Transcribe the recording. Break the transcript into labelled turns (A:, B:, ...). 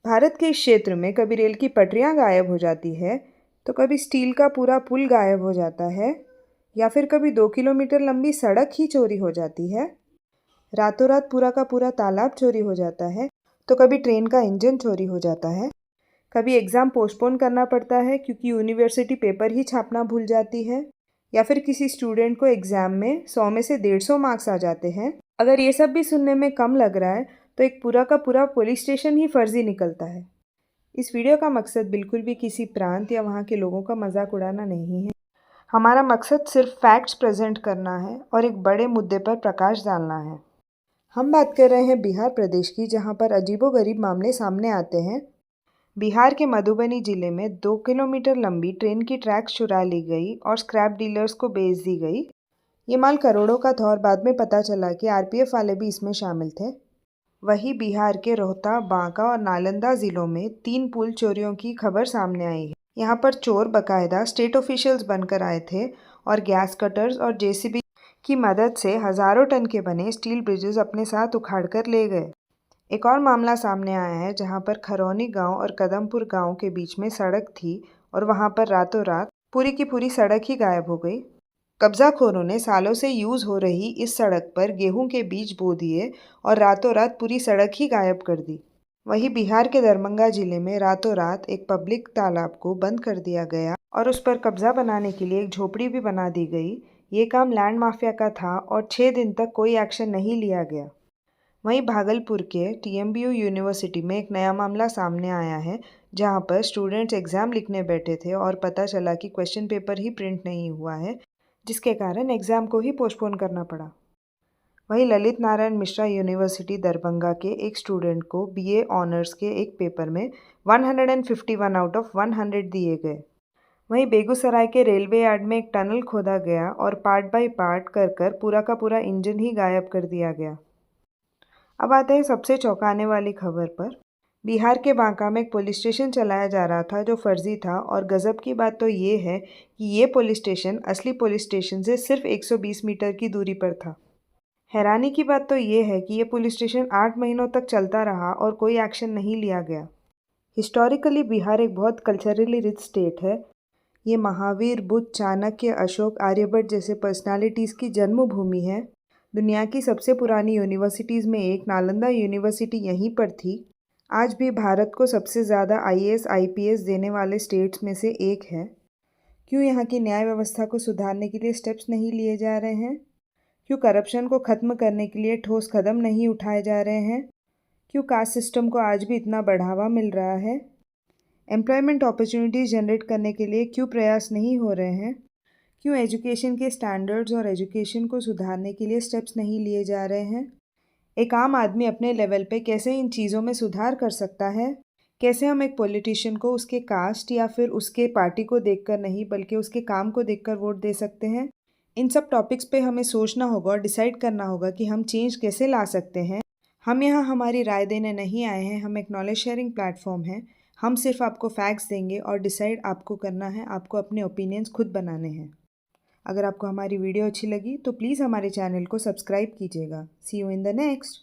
A: भारत के इस क्षेत्र में कभी रेल की पटरियां गायब हो जाती है, तो कभी स्टील का पूरा पुल गायब हो जाता है, या फिर कभी 2 किलोमीटर लंबी सड़क ही चोरी हो जाती है। रातों रात पूरा का पूरा तालाब चोरी हो जाता है, तो कभी ट्रेन का इंजन चोरी हो जाता है। कभी एग्ज़ाम पोस्टपोन करना पड़ता है क्योंकि यूनिवर्सिटी पेपर ही छापना भूल जाती है, या फिर किसी स्टूडेंट को एग्ज़ाम में 100 में से 150 मार्क्स आ जाते हैं। अगर ये सब भी सुनने में कम लग रहा है, तो एक पूरा का पूरा पुलिस स्टेशन ही फर्जी निकलता है। इस वीडियो का मकसद बिल्कुल भी किसी प्रांत या वहाँ के लोगों का मजाक उड़ाना नहीं है। हमारा मकसद सिर्फ फैक्ट्स प्रेजेंट करना है और एक बड़े मुद्दे पर प्रकाश डालना है। हम बात कर रहे हैं बिहार प्रदेश की, जहाँ पर अजीबोगरीब मामले सामने आते हैं। बिहार के मधुबनी जिले में 2 किलोमीटर लंबी ट्रेन की ट्रैक्स चुरा ली गई और स्क्रैप डीलर्स को बेच दी गई। ये माल करोड़ों का था और बाद में पता चला कि आरपीएफ वाले भी इसमें शामिल थे। वहीं बिहार के रोहता, बांका और नालंदा जिलों में 3 पुल चोरियों की खबर सामने आई है। यहाँ पर चोर बाकायदा स्टेट ऑफिशियल्स बनकर आए थे और गैस कटर्स और जेसीबी की मदद से हजारों टन के बने स्टील ब्रिजेस अपने साथ उखाड़ कर ले गए। एक और मामला सामने आया है जहाँ पर खरौनी गांव और कदमपुर गांव के बीच में सड़क थी और वहाँ पर रातों रात पूरी की पूरी सड़क ही गायब हो गई। कब्जाखोरों ने सालों से यूज़ हो रही इस सड़क पर गेहूं के बीज बो दिए और रातों रात पूरी सड़क ही गायब कर दी। वहीं बिहार के दरभंगा जिले में रातों रात एक पब्लिक तालाब को बंद कर दिया गया और उस पर कब्जा बनाने के लिए एक झोपड़ी भी बना दी गई। ये काम लैंड माफिया का था और 6 दिन तक कोई एक्शन नहीं लिया गया। वहीं भागलपुर के टीएमबीयू यूनिवर्सिटी में एक नया मामला सामने आया है, जहां पर स्टूडेंट्स एग्ज़ाम लिखने बैठे थे और पता चला कि क्वेश्चन पेपर ही प्रिंट नहीं हुआ है, जिसके कारण एग्ज़ाम को ही पोस्टपोन करना पड़ा। वहीं ललित नारायण मिश्रा यूनिवर्सिटी दरभंगा के एक स्टूडेंट को बीए ऑनर्स के एक पेपर में 151 आउट ऑफ 100 दिए गए। वहीं बेगूसराय के रेलवे यार्ड में एक टनल खोदा गया और पार्ट बाय पार्ट कर कर पूरा का पूरा इंजन ही गायब कर दिया गया। अब आते हैं सबसे चौंकाने वाली खबर पर। बिहार के बांका में एक पुलिस स्टेशन चलाया जा रहा था जो फर्जी था, और गजब की बात तो ये है कि ये पुलिस स्टेशन असली पुलिस स्टेशन से सिर्फ 120 मीटर की दूरी पर था। हैरानी की बात तो ये है कि ये पुलिस स्टेशन 8 महीनों तक चलता रहा और कोई एक्शन नहीं लिया गया। हिस्टोरिकली बिहार एक बहुत कल्चरली रिच स्टेट है। ये महावीर, बुद्ध, चाणक्य, अशोक, आर्यभट्ट जैसे पर्सनालिटीज़ की जन्मभूमि है। दुनिया की सबसे पुरानी यूनिवर्सिटीज़ में एक नालंदा यूनिवर्सिटी यहीं पर थी। आज भी भारत को सबसे ज़्यादा आईएएस आईपीएस देने वाले स्टेट्स में से एक है। क्यों यहाँ की न्याय व्यवस्था को सुधारने के लिए स्टेप्स नहीं लिए जा रहे हैं? क्यों करप्शन को ख़त्म करने के लिए ठोस कदम नहीं उठाए जा रहे हैं? क्यों कास्ट सिस्टम को आज भी इतना बढ़ावा मिल रहा है? एम्प्लॉयमेंट अपॉर्चुनिटीज़ जनरेट करने के लिए क्यों प्रयास नहीं हो रहे हैं? क्यों एजुकेशन के स्टैंडर्ड्स और एजुकेशन को सुधारने के लिए स्टेप्स नहीं लिए जा रहे हैं? एक आम आदमी अपने लेवल पे कैसे इन चीज़ों में सुधार कर सकता है? कैसे हम एक पॉलिटिशियन को उसके कास्ट या फिर उसके पार्टी को देखकर नहीं, बल्कि उसके काम को देखकर वोट दे सकते हैं? इन सब टॉपिक्स पे हमें सोचना होगा और डिसाइड करना होगा कि हम चेंज कैसे ला सकते हैं। हम यहाँ हमारी राय देने नहीं आए हैं, हम एक नॉलेज शेयरिंग प्लेटफॉर्म है। हम सिर्फ आपको फैक्ट्स देंगे और डिसाइड आपको करना है, आपको अपने ओपिनियंस खुद बनाने हैं। अगर आपको हमारी वीडियो अच्छी लगी तो प्लीज़ हमारे चैनल को सब्सक्राइब कीजिएगा। सी यू इन द नेक्स्ट।